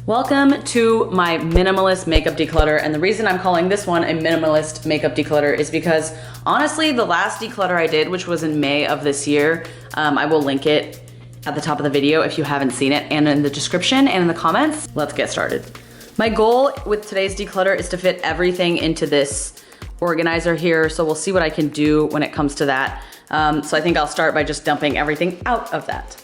Welcome to my minimalist makeup declutter, and the reason I'm calling this one a minimalist makeup declutter is because honestly the last declutter I did, which was in May of this year, I will link it at the top of the video if you haven't seen it, and in the description and in the comments. Let's get started. My goal with today's declutter is to fit everything into this organizer here, so we'll see what I can do when it comes to that. So I think I'll start by just dumping everything out of that.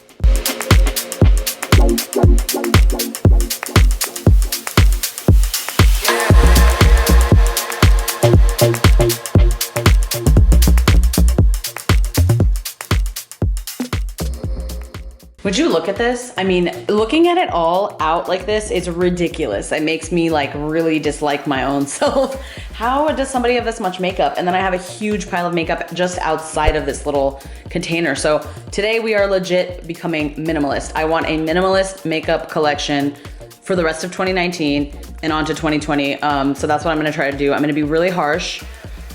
Would you look at this? I mean, looking at it all out like this is ridiculous. It makes me like really dislike my own self. How does somebody have this much makeup? And then I have a huge pile of makeup just outside of this little container. So today we are legit becoming minimalist. I want a minimalist makeup collection for the rest of 2019 and on to 2020. So that's what I'm gonna try to do. I'm gonna be really harsh.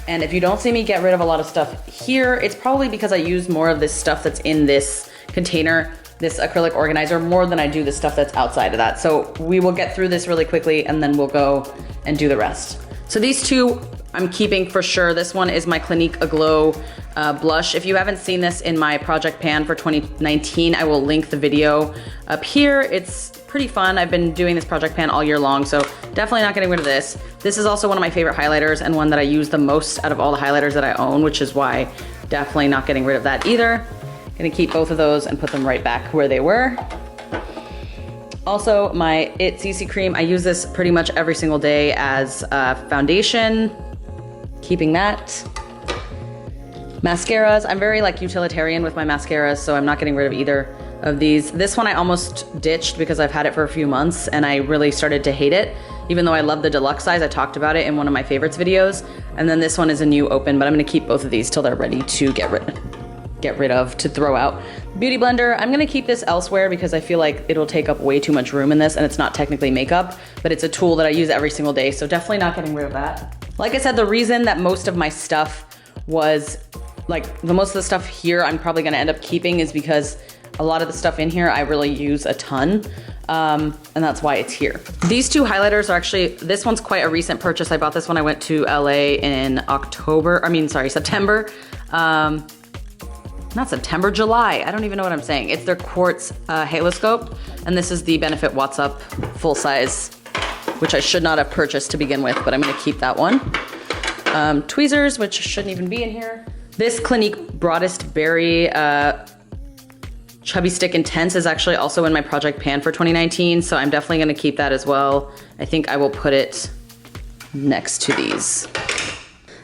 And if you don't see me get rid of a lot of stuff here, it's probably because I use more of this stuff that's in this container, this acrylic organizer, more than I do the stuff that's outside of that. So we will get through this really quickly and then we'll go and do the rest. So these two I'm keeping for sure. This one is my Clinique Aglow blush. If you haven't seen this in my project pan for 2019, I will link the video up here. It's pretty fun. I've been doing this project pan all year long, so definitely not getting rid of this. This is also one of my favorite highlighters and one that I use the most out of all the highlighters that I own, which is why definitely not getting rid of that either. Gonna keep both of those and put them right back where they were. Also, my It CC cream, I use this pretty much every single day as foundation. Keeping that. Mascaras, I'm very like utilitarian with my mascaras, so I'm not getting rid of either of these. This one I almost ditched because I've had it for a few months and I really started to hate it. Even though I love the deluxe size, I talked about it in one of my favorites videos. And then this one is a new open, but I'm gonna keep both of these till they're ready to get rid of, to throw out. Beauty blender, I'm gonna keep this elsewhere because I feel like it'll take up way too much room in this, and it's not technically makeup, but it's a tool that I use every single day, so definitely not getting rid of that. Like I said, the reason that most of my stuff was, like most of the stuff here I'm probably gonna end up keeping is because a lot of the stuff in here I really use a ton, and that's why it's here. These two highlighters are actually, this one's quite a recent purchase. I bought this when I went to LA in September. Not September, July. I don't even know what I'm saying. It's their quartz halo scope, and this is the Benefit What's Up full size, which I should not have purchased to begin with, but I'm gonna keep that one. Tweezers, which shouldn't even be in here. This Clinique Broadest Berry Chubby Stick Intense is actually also in my project pan for 2019, so I'm definitely gonna keep that as well. I think I will put it next to these.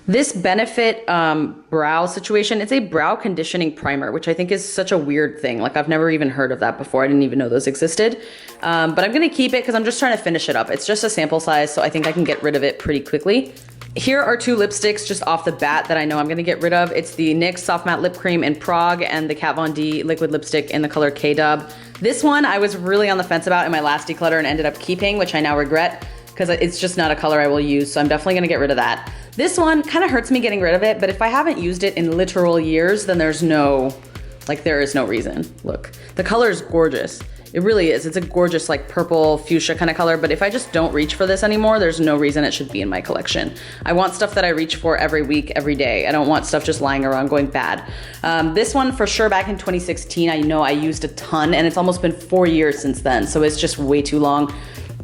This Benefit brow situation, it's a brow conditioning primer, which I think is such a weird thing. Like I've never even heard of that before. I didn't even know those existed. But I'm gonna keep it because I'm just trying to finish it up. It's just a sample size, so I think I can get rid of it pretty quickly. Here are two lipsticks just off the bat that I know I'm gonna get rid of. It's the NYX Soft Matte Lip Cream in Prague and the Kat Von D liquid lipstick in the color K-Dub. This one I was really on the fence about in my last declutter and ended up keeping, which I now regret, because it's just not a color I will use, so I'm definitely gonna get rid of that. This one kind of hurts me getting rid of it, but if I haven't used it in literal years, then there is no reason. Look, the color is gorgeous. It really is. It's a gorgeous like purple fuchsia kind of color, but if I just don't reach for this anymore, there's no reason it should be in my collection. I want stuff that I reach for every week, every day. I don't want stuff just lying around going bad. This one for sure back in 2016, I know I used a ton, and it's almost been 4 years since then, so it's just way too long.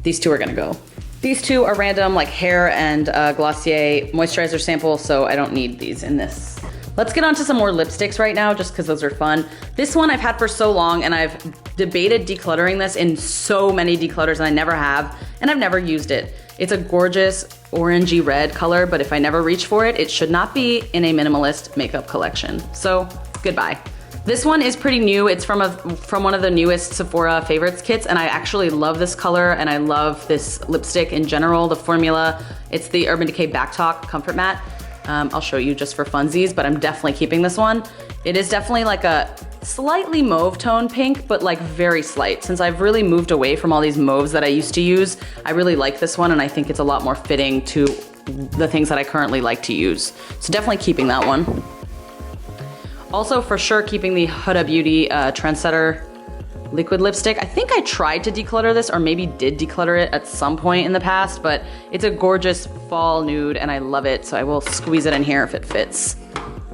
These two are gonna go. These two are random, like hair and Glossier moisturizer sample, so I don't need these in this. Let's get on to some more lipsticks right now, just because those are fun. This one I've had for so long, and I've debated decluttering this in so many declutters, and I never have, and I've never used it. It's a gorgeous orangey red color, but if I never reach for it, it should not be in a minimalist makeup collection. So, goodbye. This one is pretty new. It's from one of the newest Sephora favorites kits, and I actually love this color, and I love this lipstick in general, the formula. It's the Urban Decay Back Talk Comfort Matte. I'll show you just for funsies, but I'm definitely keeping this one. It is definitely like a slightly mauve tone pink, but like very slight. Since I've really moved away from all these mauves that I used to use, I really like this one, and I think it's a lot more fitting to the things that I currently like to use. So definitely keeping that one. Also for sure keeping the Huda Beauty Trendsetter liquid lipstick. I think I tried to declutter this, or maybe did declutter it at some point in the past, but it's a gorgeous fall nude and I love it, so I will squeeze it in here if it fits.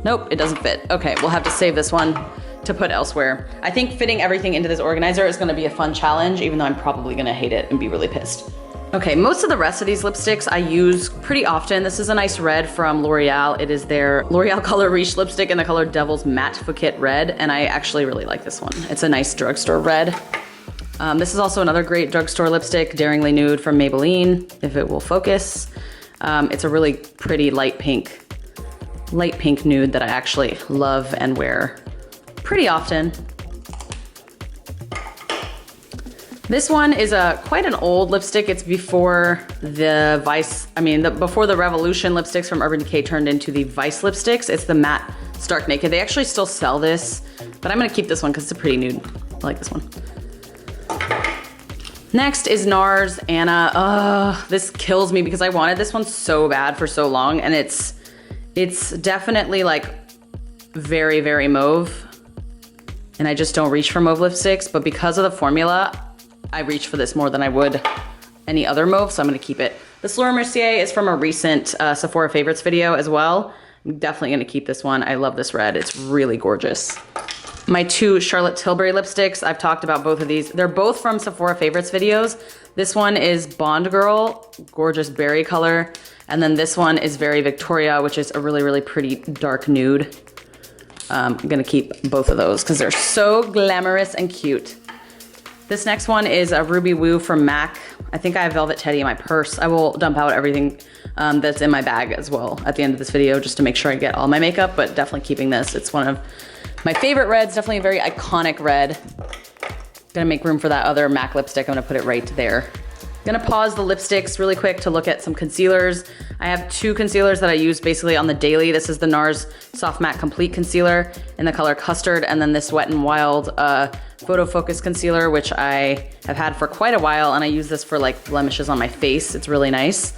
Nope, it doesn't fit. Okay, we'll have to save this one to put elsewhere. I think fitting everything into this organizer is gonna be a fun challenge, even though I'm probably gonna hate it and be really pissed. Okay, most of the rest of these lipsticks I use pretty often. This is a nice red from L'Oreal. It is their L'Oreal Color Riche lipstick in the color Devil's Matte Fouquet Red, and I actually really like this one. It's a nice drugstore red. This is also another great drugstore lipstick, Daringly Nude from Maybelline, if it will focus. It's a really pretty light pink nude that I actually love and wear pretty often. This one is quite an old lipstick. It's before the before the Revolution lipsticks from Urban Decay turned into the Vice lipsticks. It's the Matte Stark Naked. They actually still sell this, but I'm gonna keep this one because it's a pretty nude. I like this one. Next is NARS Anna. This kills me because I wanted this one so bad for so long, and it's definitely like very, very mauve, and I just don't reach for mauve lipsticks, but because of the formula, I reach for this more than I would any other mauve, so I'm gonna keep it. This Laura Mercier is from a recent Sephora Favorites video as well. I'm definitely gonna keep this one. I love this red, it's really gorgeous. My two Charlotte Tilbury lipsticks, I've talked about both of these. They're both from Sephora Favorites videos. This one is Bond Girl, gorgeous berry color. And then this one is Very Victoria, which is a really, really pretty dark nude. I'm gonna keep both of those because they're so glamorous and cute. This next one is a Ruby Woo from MAC. I think I have Velvet Teddy in my purse. I will dump out everything that's in my bag as well at the end of this video just to make sure I get all my makeup, but definitely keeping this. It's one of my favorite reds, definitely a very iconic red. Gonna make room for that other MAC lipstick. I'm gonna put it right there. Gonna pause the lipsticks really quick to look at some concealers. I have two concealers that I use basically on the daily. This is the NARS Soft Matte Complete Concealer in the color Custard, and then this Wet n Wild Photo Focus Concealer, which I have had for quite a while, and I use this for like blemishes on my face. It's really nice.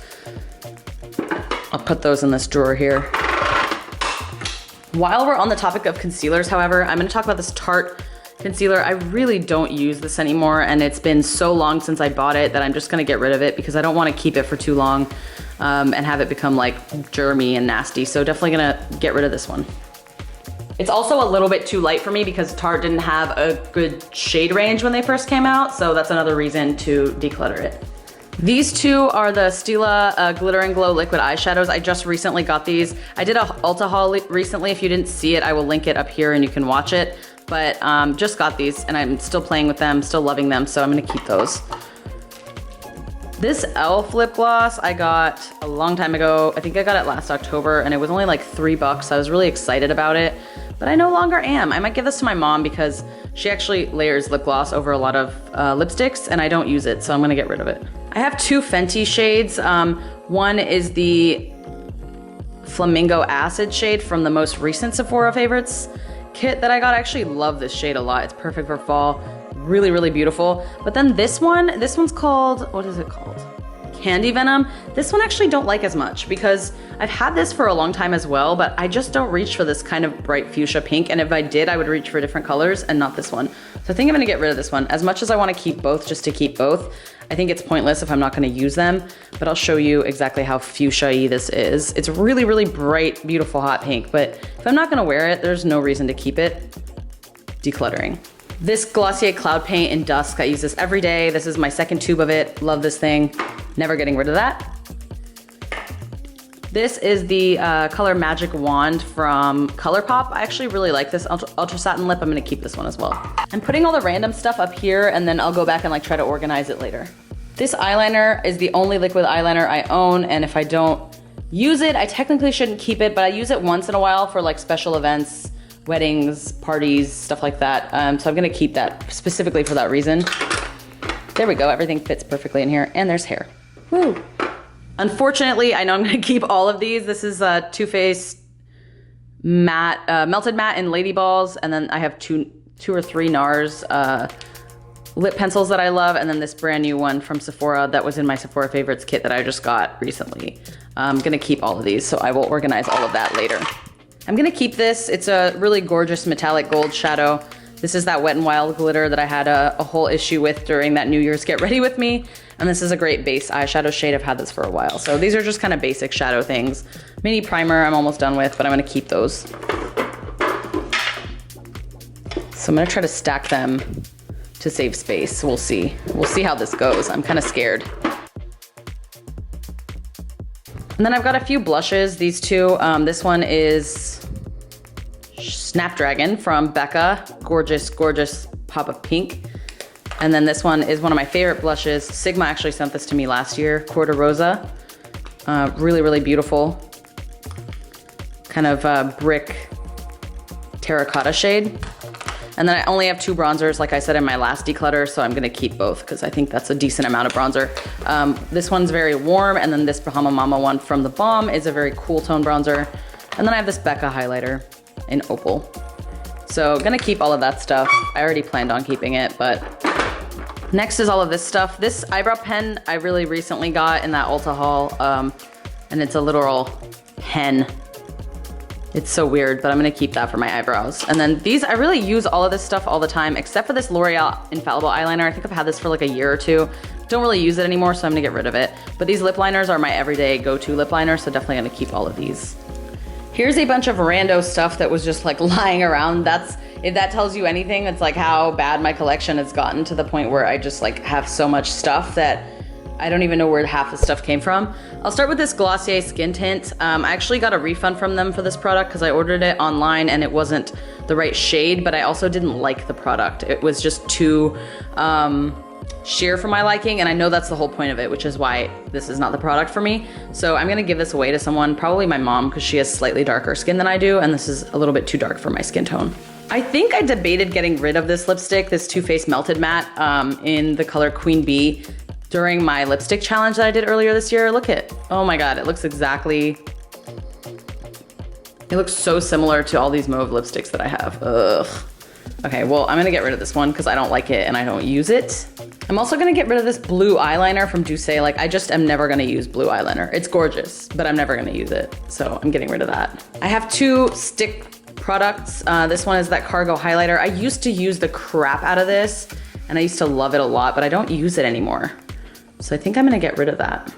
I'll put those in this drawer here. While we're on the topic of concealers, however, I'm gonna talk about this Tarte concealer. I really don't use this anymore, and it's been so long since I bought it that I'm just gonna get rid of it because I don't wanna keep it for too long and have it become like germy and nasty. So definitely gonna get rid of this one. It's also a little bit too light for me because Tarte didn't have a good shade range when they first came out, so that's another reason to declutter it. These two are the Stila Glitter and Glow Liquid Eyeshadows. I just recently got these. I did a Ulta haul recently. If you didn't see it, I will link it up here and you can watch it. But just got these and I'm still playing with them, still loving them, so I'm gonna keep those. This e.l.f. lip gloss I got a long time ago. I think I got it last October and it was only like $3. I was really excited about it, but I no longer am. I might give this to my mom because she actually layers lip gloss over a lot of lipsticks and I don't use it, so I'm gonna get rid of it. I have two Fenty shades. One is the Flamingo Acid shade from the most recent Sephora Favorites kit that I got. I actually love this shade a lot. It's perfect for fall. Really, really beautiful. But then this one's called, what is it called? Candy Venom. This one actually don't like as much because I've had this for a long time as well, but I just don't reach for this kind of bright fuchsia pink. And if I did, I would reach for different colors and not this one. So I think I'm gonna get rid of this one. As much as I wanna keep both just to keep both, I think it's pointless if I'm not gonna use them, but I'll show you exactly how fuchsia-y this is. It's really, really bright, beautiful hot pink, but if I'm not gonna wear it, there's no reason to keep it. Decluttering. This Glossier Cloud Paint in Dusk, I use this every day. This is my second tube of it. Love this thing. Never getting rid of that. This is the color Magic Wand from ColourPop. I actually really like this Ultra Satin Lip. I'm gonna keep this one as well. I'm putting all the random stuff up here and then I'll go back and like try to organize it later. This eyeliner is the only liquid eyeliner I own, and if I don't use it, I technically shouldn't keep it, but I use it once in a while for like special events, weddings, parties, stuff like that. So I'm gonna keep that specifically for that reason. There we go, everything fits perfectly in here, and there's hair. Woo! Unfortunately, I know I'm gonna keep all of these. This is a Too Faced matte, melted matte in Lady Balls, and then I have two or three NARS lip pencils that I love, and then this brand new one from Sephora that was in my Sephora Favorites kit that I just got recently. I'm gonna keep all of these, so I will organize all of that later. I'm gonna keep this. It's a really gorgeous metallic gold shadow. This This is that Wet n Wild glitter that I had a whole issue with during that New Year's Get Ready With Me. And this is a great base eyeshadow shade. I've had this for a while. So these are just kind of basic shadow things. Mini primer I'm almost done with, but I'm gonna keep those. So I'm gonna try to stack them to save space. We'll see. We'll see how this goes. I'm kind of scared. And then I've got a few blushes. These two, this one is Snapdragon from Becca. Gorgeous, gorgeous pop of pink. And then this one is one of my favorite blushes. Sigma actually sent this to me last year, Cor-De-Rosa. Really, really beautiful. Kind of brick terracotta shade. And then I only have 2 bronzers, like I said in my last declutter, so I'm gonna keep both because I think that's a decent amount of bronzer. This one's very warm, and then this Bahama Mama one from The Balm is a very cool tone bronzer. And then I have this Becca highlighter in Opal. So gonna keep all of that stuff. I already planned on keeping it, but next is all of this stuff. This eyebrow pen I really recently got in that Ulta haul, and it's a literal pen. It's so weird, but I'm gonna keep that for my eyebrows. And then these, I really use all of this stuff all the time, except for this L'Oreal Infallible eyeliner. I think I've had this for like a year or 2. Don't really use it anymore, so I'm gonna get rid of it. But these lip liners are my everyday go-to lip liner, so definitely gonna keep all of these. Here's a bunch of rando stuff that was just like lying around. If that tells you anything, it's like how bad my collection has gotten to the point where I just like have so much stuff that I don't even know where half the stuff came from. I'll start with this Glossier Skin Tint. I actually got a refund from them for this product because I ordered it online and it wasn't the right shade, but I also didn't like the product. It was just too sheer for my liking, and I know that's the whole point of it, which is why this is not the product for me. So I'm gonna give this away to someone, probably my mom, because she has slightly darker skin than I do, and this is a little bit too dark for my skin tone. I think I debated getting rid of this lipstick, this Too Faced Melted Matte in the color Queen Bee, during my lipstick challenge that I did earlier this year. Look at, oh my God, it looks exactly, it looks so similar to all these mauve lipsticks that I have. Ugh. Okay, well, I'm gonna get rid of this one because I don't like it and I don't use it. I'm also gonna get rid of this blue eyeliner from Douce. Like, I just am never gonna use blue eyeliner. It's gorgeous, but I'm never gonna use it. So I'm getting rid of that. I have 2 stick products. This one is that Cargo highlighter. I used to use the crap out of this and I used to love it a lot, but I don't use it anymore. So I think I'm gonna get rid of that.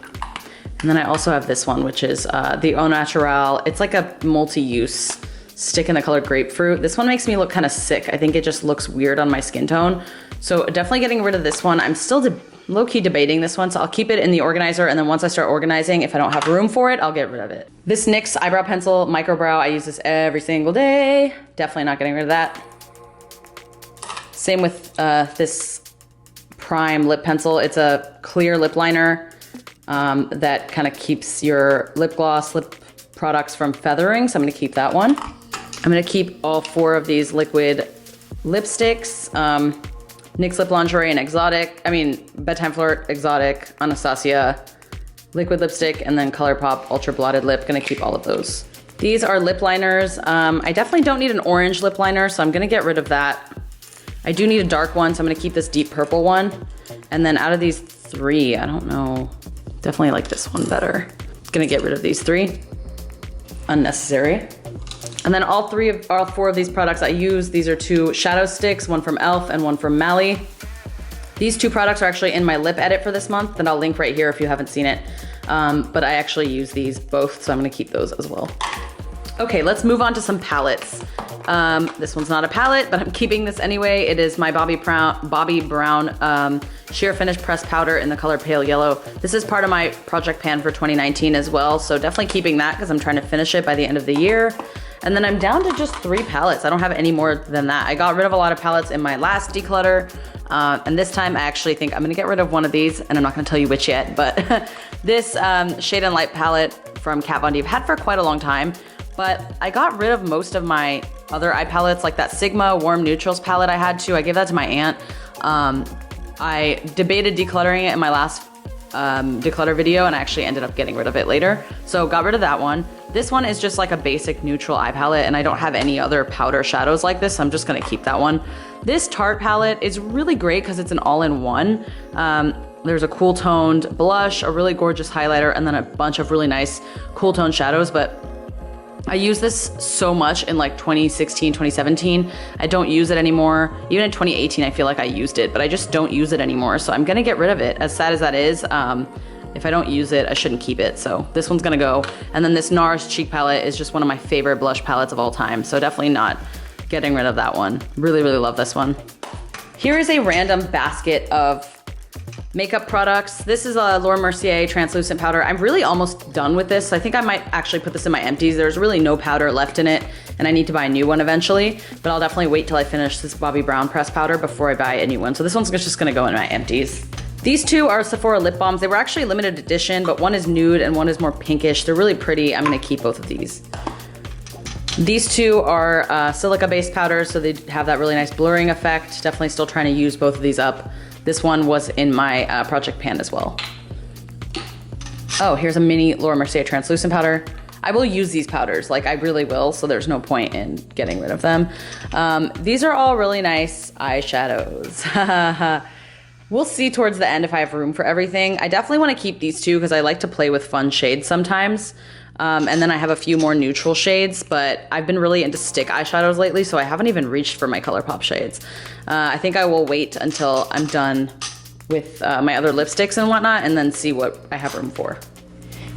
And then I also have this one, which is the Au Naturel. It's like a multi-use stick in the color Grapefruit. This one makes me look kind of sick. I think it just looks weird on my skin tone. So definitely getting rid of this one. I'm still low-key debating this one, so I'll keep it in the organizer, and then once I start organizing, if I don't have room for it, I'll get rid of it. This NYX eyebrow pencil, Microbrow, I use this every single day. Definitely not getting rid of that. Same with this Prime lip pencil. It's a clear lip liner that kind of keeps your lip gloss, lip products from feathering, so I'm gonna keep that one. I'm gonna keep all 4 of these liquid lipsticks. NYX Lip Lingerie and Bedtime Flirt, Exotic, Anastasia, liquid lipstick, and then ColourPop Ultra Blotted Lip. Gonna keep all of those. These are lip liners. I definitely don't need an orange lip liner, so I'm gonna get rid of that. I do need a dark one, so I'm gonna keep this deep purple one. And then out of these 3, I don't know, definitely like this one better. Gonna get rid of these 3. Unnecessary. And then all 4 of these products I use, these are 2 shadow sticks, one from e.l.f. and one from Mally. These 2 products are actually in my lip edit for this month, and I'll link right here if you haven't seen it. But I actually use these both, so I'm gonna keep those as well. Okay, let's move on to some palettes. This one's not a palette, but I'm keeping this anyway. It is my Bobbi Brown Sheer Finish Pressed Powder in the color Pale Yellow. This is part of my project pan for 2019 as well, so definitely keeping that because I'm trying to finish it by the end of the year. And then I'm down to just 3 palettes. I don't have any more than that. I got rid of a lot of palettes in my last declutter, and this time I actually think I'm gonna get rid of one of these, and I'm not gonna tell you which yet, but this Shade and Light palette from Kat Von D I've had for quite a long time. But I got rid of most of my other eye palettes, like that Sigma Warm Neutrals palette I had too. I gave that to my aunt. I debated decluttering it in my last declutter video, and I actually ended up getting rid of it later. So got rid of that one. This one is just like a basic neutral eye palette, and I don't have any other powder shadows like this, so I'm just gonna keep that one. This Tarte palette is really great because it's an all-in-one. There's a cool toned blush, a really gorgeous highlighter, and then a bunch of really nice cool toned shadows, but I used this so much in like 2016, 2017. I don't use it anymore. Even in 2018, I feel like I used it, but I just don't use it anymore. So I'm gonna get rid of it. As sad as that is, if I don't use it, I shouldn't keep it. So this one's gonna go. And then this NARS cheek palette is just one of my favorite blush palettes of all time. So definitely not getting rid of that one. Really, really love this one. Here is a random basket of makeup products. This is a Laura Mercier translucent powder. I'm really almost done with this. I think I might actually put this in my empties. There's really no powder left in it, and I need to buy a new one eventually, but I'll definitely wait till I finish this Bobbi Brown pressed powder before I buy a new one. So this one's just gonna go in my empties. These two are Sephora lip balms. They were actually limited edition, but one is nude and one is more pinkish. They're really pretty. I'm gonna keep both of these. These two are silica-based powders, so they have that really nice blurring effect. Definitely still trying to use both of these up. This one was in my project pan as well. Oh, here's a mini Laura Mercier translucent powder. I will use these powders, like I really will, so there's no point in getting rid of them. These are all really nice eyeshadows. We'll see towards the end if I have room for everything. I definitely want to keep these two because I like to play with fun shades sometimes. And then I have a few more neutral shades, but I've been really into stick eyeshadows lately, so I haven't even reached for my ColourPop shades. I think I will wait until I'm done with my other lipsticks and whatnot, and then see what I have room for.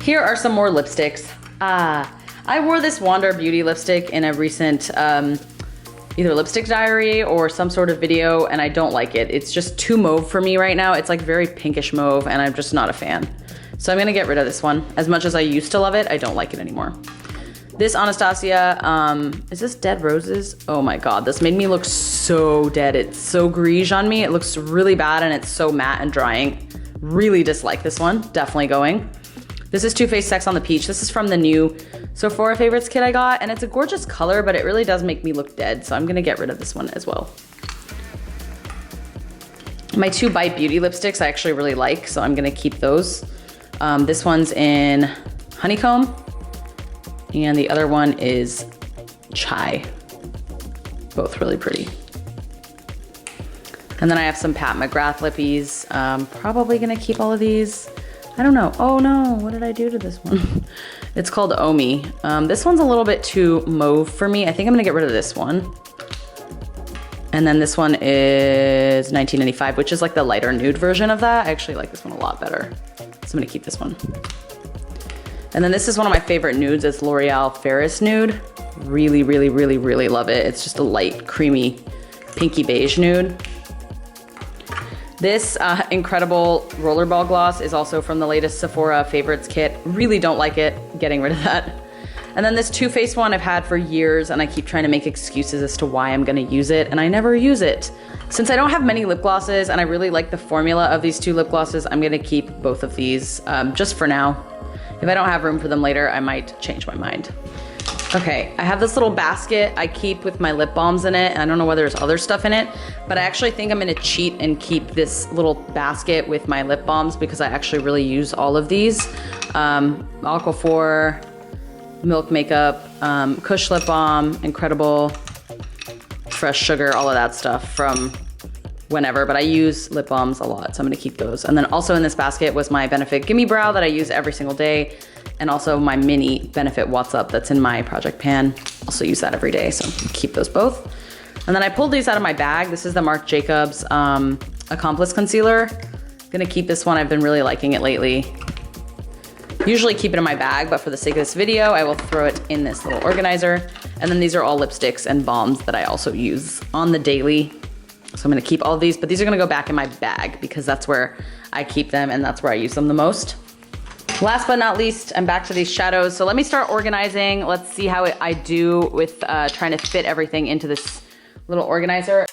Here are some more lipsticks. I wore this Wander Beauty lipstick in a recent either lipstick diary or some sort of video, and I don't like it. It's just too mauve for me right now. It's like very pinkish mauve, and I'm just not a fan. So I'm gonna get rid of this one. As much as I used to love it, I don't like it anymore. This Anastasia, is this Dead Roses? Oh my God, this made me look so dead. It's so greige on me. It looks really bad and it's so matte and drying. Really dislike this one, definitely going. This is Too Faced Sex on the Peach. This is from the new Sephora Favorites kit I got, and it's a gorgeous color, but it really does make me look dead, so I'm gonna get rid of this one as well. My two Bite Beauty lipsticks I actually really like, so I'm gonna keep those. This one's in Honeycomb, and the other one is Chai. Both really pretty. And then I have some Pat McGrath lippies. Probably gonna keep all of these. I don't know. Oh no, what did I do to this one? It's called Omi. This one's a little bit too mauve for me. I think I'm gonna get rid of this one. And then this one is 1995, which is like the lighter nude version of that. I actually like this one a lot better. So I'm gonna keep this one. And then this is one of my favorite nudes. It's L'Oreal Ferris Nude. Really, really, really, really love it. It's just a light, creamy, pinky beige nude. This incredible rollerball gloss is also from the latest Sephora Favorites kit. Really don't like it, getting rid of that. And then this Too Faced one I've had for years, and I keep trying to make excuses as to why I'm gonna use it, and I never use it. Since I don't have many lip glosses, and I really like the formula of these two lip glosses, I'm gonna keep both of these, just for now. If I don't have room for them later, I might change my mind. Okay, I have this little basket I keep with my lip balms in it, and I don't know whether there's other stuff in it, but I actually think I'm gonna cheat and keep this little basket with my lip balms because I actually really use all of these. Aquaphor, Milk Makeup, Kush Lip Balm, Incredible, Fresh Sugar, all of that stuff from whenever, but I use lip balms a lot, so I'm gonna keep those. And then also in this basket was my Benefit Gimme Brow that I use every single day, and also my mini Benefit What's Up that's in my project pan. Also use that every day, so keep those both. And then I pulled these out of my bag. This is the Marc Jacobs Accomplice Concealer. Gonna keep this one, I've been really liking it lately. Usually keep it in my bag, but for the sake of this video, I will throw it in this little organizer. And then these are all lipsticks and balms that I also use on the daily. So I'm gonna keep all of these, but these are gonna go back in my bag because that's where I keep them and that's where I use them the most. Last but not least, I'm back to these shadows. So let me start organizing. Let's see how I do with trying to fit everything into this little organizer.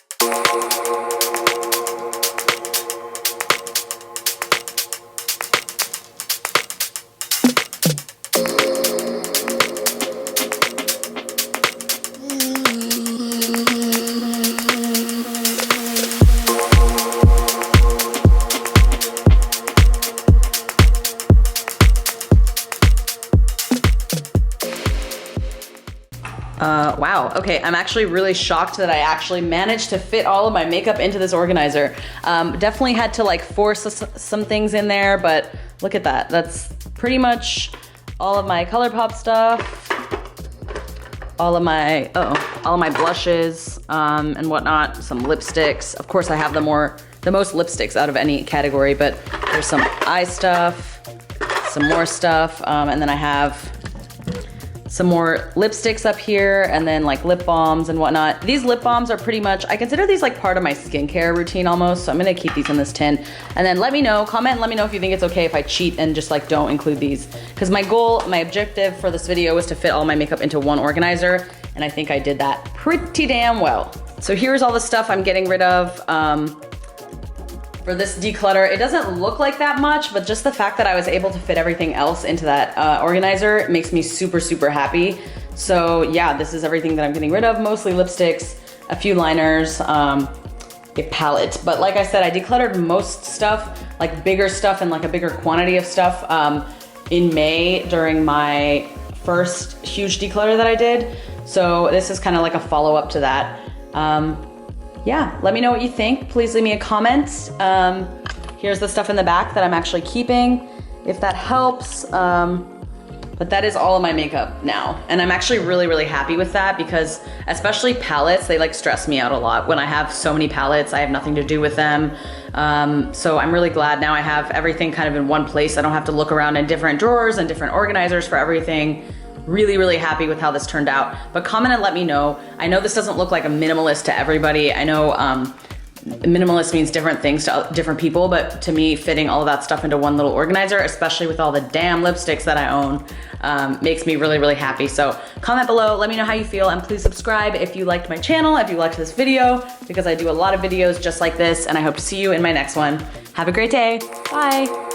Wow, okay, I'm actually really shocked that I actually managed to fit all of my makeup into this organizer. Definitely had to like force some things in there, but look at that. That's pretty much all of my ColourPop stuff. all of my blushes and whatnot, some lipsticks. Of course, I have the most lipsticks out of any category, but there's some eye stuff, some more stuff, and then I have some more lipsticks up here, and then like lip balms and whatnot. These lip balms are pretty much, I consider these like part of my skincare routine almost, so I'm gonna keep these in this tin. And then let me know, comment and let me know if you think it's okay if I cheat and just like don't include these. Because my goal, my objective for this video was to fit all my makeup into one organizer, and I think I did that pretty damn well. So here's all the stuff I'm getting rid of. For this declutter, it doesn't look like that much, but just the fact that I was able to fit everything else into that organizer makes me super, super happy. So yeah, this is everything that I'm getting rid of, mostly lipsticks, a few liners, a palette. But like I said, I decluttered most stuff, like bigger stuff and like a bigger quantity of stuff in May during my first huge declutter that I did. So this is kind of like a follow-up to that. Yeah, let me know what you think. Please leave me a comment. Here's the stuff in the back that I'm actually keeping, if that helps. But that is all of my makeup now. And I'm actually really, really happy with that because especially palettes, they like stress me out a lot. When I have so many palettes, I have nothing to do with them. So I'm really glad now I have everything kind of in one place. I don't have to look around in different drawers and different organizers for everything. Really, really happy with how this turned out. But comment and let me know. I know this doesn't look like a minimalist to everybody. I know minimalist means different things to different people, but to me, fitting all of that stuff into one little organizer, especially with all the damn lipsticks that I own, makes me really, really happy. So comment below, let me know how you feel, and please subscribe if you liked my channel, if you liked this video, because I do a lot of videos just like this, and I hope to see you in my next one. Have a great day. Bye.